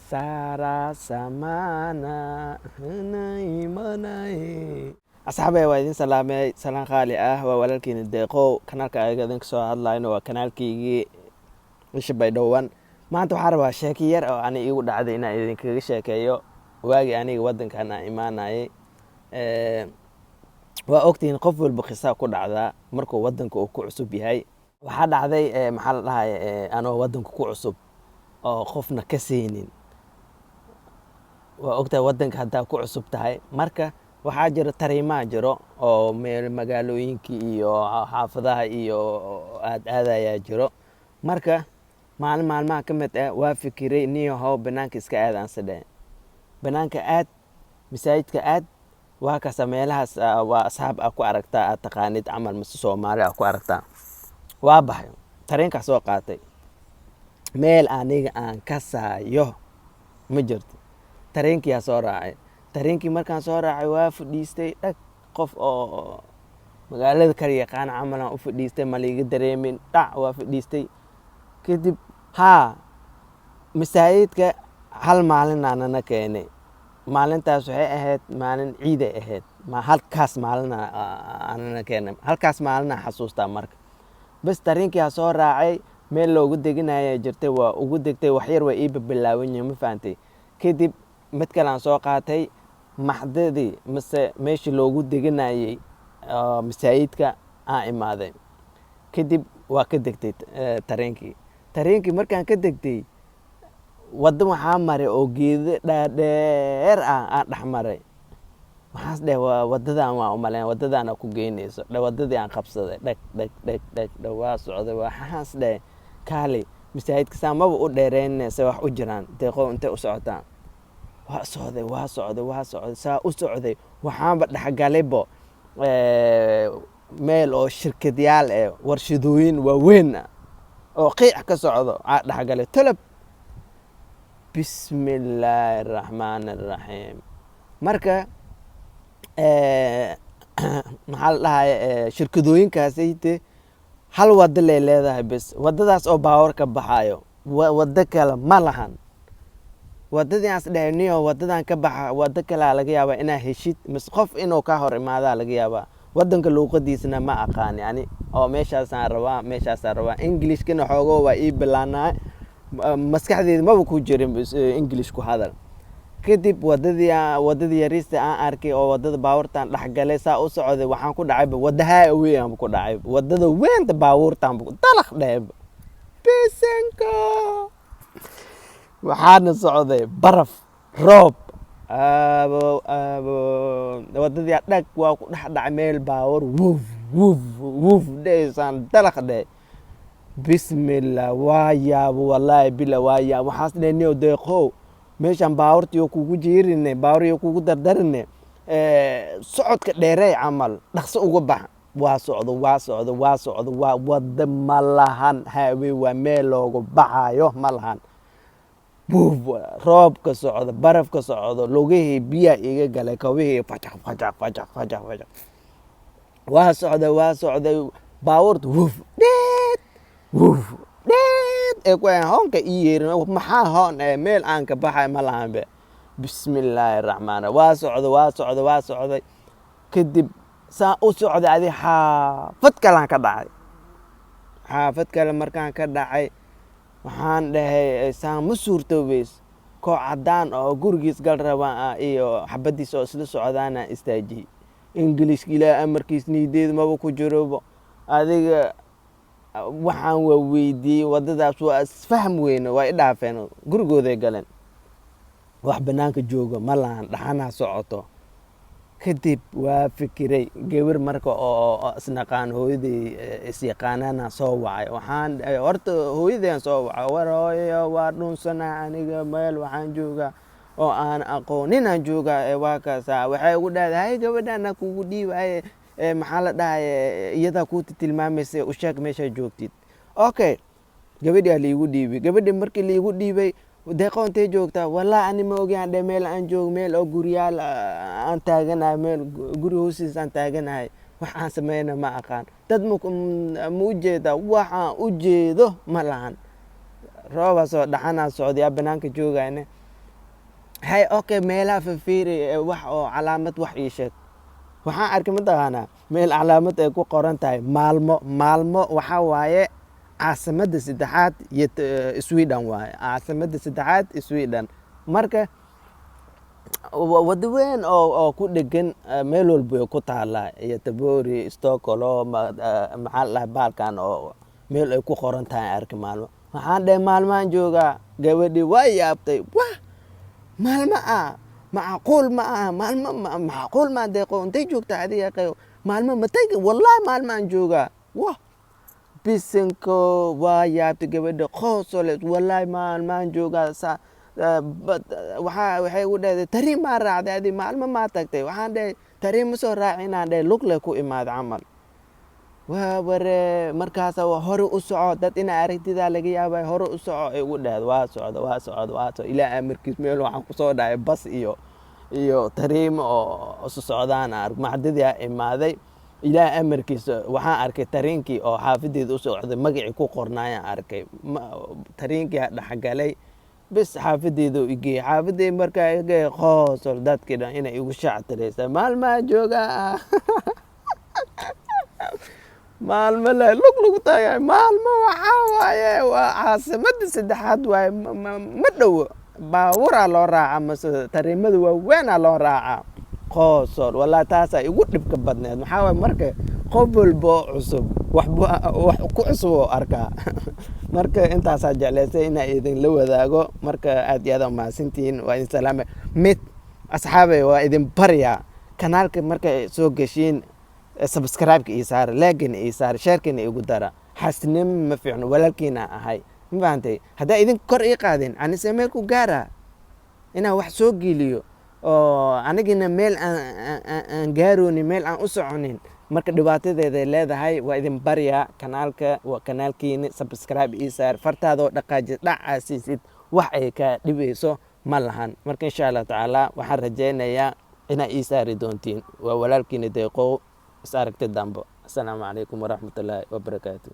Sara samana hanay manay. Asxaabay waa idin salaamay salaan qaali ah waa walaalkiina deeqow kanaalka ayaga idin kasoo hadlayno waa kanaalkaygii isha baydhowaan maanta waxaan rabaa sheeko yar oo ani iigu dhacday inaan idinkaga sheekeeyo waagii aniga waddankan aan imaanayay. waa ogtihiin qof walba qisaa ku dhacdaa markuu waddanka uu ku cusub yahay. waxaa dhacday maxaa la dhahay anoo waddanka ku cusub oo qofna ka siinin. waa ogtahay waddanka haddaa ku cusub tahay marka waxaa jiro tariimaa jiro oo meel magaalooyinkii iyo xaafadaha iyo aadayaa jiro. marka maalin maalmaha ka mid ah waa fikiray niyahow banaanka iska aadaan sadhe banaanka aad masaajidka aad waa kasa meelahaas waa asxaab ku aragtaa aad taqaanid camal mise Soomaali ku aragtaa. waa baxay tareenka soo qaatay meel aniga aan ka saayo ma jirto. tareenkii soo raacay tareenkii markaan soo raacay waa fadhiistay dhag qof oo magaalada kala yaqaan camal aan u fadhiistay maliga dareemin dhac waa fadhiistay kadib masaajidka hal maalin aanana keenay. maalintaas waxay ahayd maalin ciid ay ahayd halkaas maalin aanana keenay halkaas maalin aan xasuustaa marka bas tareenkii soo raacay meel loogu deganaya jirtay waa ugu degtay wax yar waa ii bilaaban yahay ma fahantay. kadib mid kale aan soo qaatay maxdadii mise meeshii loogu deganayay masaajidka aan imaaday. kadib waa ka degtay tareenkii markaan ka degtay waddo waxaa maray oo geedo dhaadheer aan dhex maray. waxaas dheh waddadan waa u malayn waddadaana ku geynayso waddadii aan qabsaday dheg waa socday waxaas dheh kaali masaajidka saamaba u dheereynaysa wax u jiraan deeqow intay u socotaan. waa socday saa u socday waxaanba dhexgalaybo meel oo shirkadyaal warshadooyin waaweyn oo qiic ka socdo aa dhexgalay tolab. bismillaahi raxmaani raxiim. marka maxaa la dhahay shirkadooyinkaasayte hal waddo lay leedahay bes waddadaas oo baawar ka baxayo waddo kale ma lahan. waddadii aan isdhehniyo waddadan ka baxa waddo kalea laga yaabaa inaa heshid mise qof inuu ka hor imaadaa laga yaabaa. waddanka luuqadiisana ma aqaan yani oo meeshaasaan rabaa ingilishkana xoogo waa ii bilaanaa maskaxdeeda maba ku jirin english ku hadal. kadib waddadii yariista aan arkay oo waddada baabuurtaan dhexgalay saa u socday waxaan ku dhacayba wadda highway aan ku dhacay waddada weynta baabuurtaan dalaq dhehba bisanko. waxaana socday baraf roob abo waddadii dhag waa ku dhex dhacay meel baawur wuf dheysaan dalaq dheh. bismillah waa yaabo wallaahi bila waa yaabo waxaas dhehniyo deeqow meeshaan baawurtiyo kugu jiirine baawuriyo kugu dardarine socodka dheerey camal dhaqso uga bax. waa socdo waa wadda ma lahan highway waa meel loogu baxayo ma lahan. roobka socdo barafka socdo lugihii biyaa iga galay kawihii fajaq. waa socday baawurta wuf dheed ee ku hoonka ii yeerin maxaa hoon meel aan ka baxay ma lahanbe. bismillaahi raxmaani waa socday kadib saa u socday adi xaafad kalean ka dhacay. xaafad kale markaan ka dhacay waxaan dhahay saan ma suurtoobeys koox caddaan oo gurigiis gal rabaa iyo xabadiis oo isla socdaana istaajiyey. ingilishka ilaa amarkiis niideeda maba ku jirobo adiga waxaan waa weydiiyey waddadaas waa isfahm weyne waa i dhaafeen gurigooday galeen wax banaanka jooga ma lahan dhaxanaa socoto. kadib waa fikiray gabar marka oo isnaqaan hooyaday isyaqaanana soo wacay waxaan horta hooyadeen soo wacay war hooyo waa dhunsanaa aniga meel waxaan joogaa oo aan aqooninaan joogaa waa kaasa waxay ugu dhahday hay gabadhana kugu dhiibay maxaa la dhahay iyadaa kuu tilmaamaysa u sheeg meeshaa joogtid. okay gabadhaa liigu dhiibay gabadhi markii liigu dhiibay deeqo intay joogtaa wallaahi ani ma ogaan dhe meel aan joogo meel oo guryaal aan taaganahay meel guri hoostiis aan taaganahay wax aan sameyna ma aqaan dad ma u jeedaa waxaan u jeedo ma lahan. roobaa soo dhaxanaa socday banaanka joogayne hay okay meelaha fiiri wax oo calaamad wax ii sheeg waxaan arkay mataqaanaa meel calaamad ay ku qoran tahay maalmo maalmo waxaa waaye caasimadda saddexaad iyo sweden waaye caasimadda saddexaad Sweden marka wado weyn oo ku dhegan meel walba ay ku taalaa iyo Tabori Stockholm maxaa la dhahay baalkan oo meel ay ku qoran tahay arkay maalmo waxaan dhahay maalmaan joogaa gabadhii waa yaabtay wah maalmo macquul ma aha maalmo macquul ma deeqo intay joogtaa adiga qayo maalmo matay wallahi maalmaan joogaa wah bisinko waa yaabtay gabadha qoosole wallahi maalmaan joogaa waxay u dhahday tariin maa raacday adi maalmo maa tagtay waxaan dhahay tariin ma soo raacinaan dhahay lugle ku imaad camal waa ware markaasa hore u soco dad inaa aragtidaa laga yaabay hore u soco ay ugu dhahda waa socdo ilaa amarkiis meel waxaan kusoo dhahay bas iyo tariimo oo isu socdaan ark macdadii imaaday ilaa amarkiisa waxaan arkay tariinkii oo xaafadeeda u socday magacii ku qornaayaan arkay tariinkii dhexgalay bes xaafadeeda u igey xaafadey markaa igey qoosol dadkii dhan inay igu shactiraysa maalmaa joogaa maalmo le lug lagu taagay maalmo waxaa waaye waa caasimadda saddexaad waaye ma dhowo baaburaa loo raaca mase tariimada waaweynaa loo raacaa qoosol wallahi taasaa igu dhibka badneed maxaa waaye marka qof walba oo cusub wax ku cusub oo arkaa marka intaasaa jeclaysay inaa idinla wadaago marka aad iyo aad mahadsantihiin waa idin salaame mid asxaabay waa idin baryaa kanaalka marka soo gashiin subscribe-ka ii saara like-na ii saara share-kana igu dara xasnimo ma fiicno walaalkiina ahay ma fahantay haddaa idin kor ii qaadin anise meel ku gaara inaan wax soo geliyo oo anigina meel aan gaaroonin meel aan u soconin marka dhibaatadeeday leedahay waa idin baryaa kanaalka waa kanaalkiina subscribe ii saar fartaadoo dhaqaaji dhaca siisid wax ay ka dhibayso ma lahan marka insha Allah tacaala waxaan rajaynayaa inaa ii saari doontiin waa walaalkiina deeqow is aragti dambo. Assalaamu calaykum waraxmatullaahi wabarakaatuh.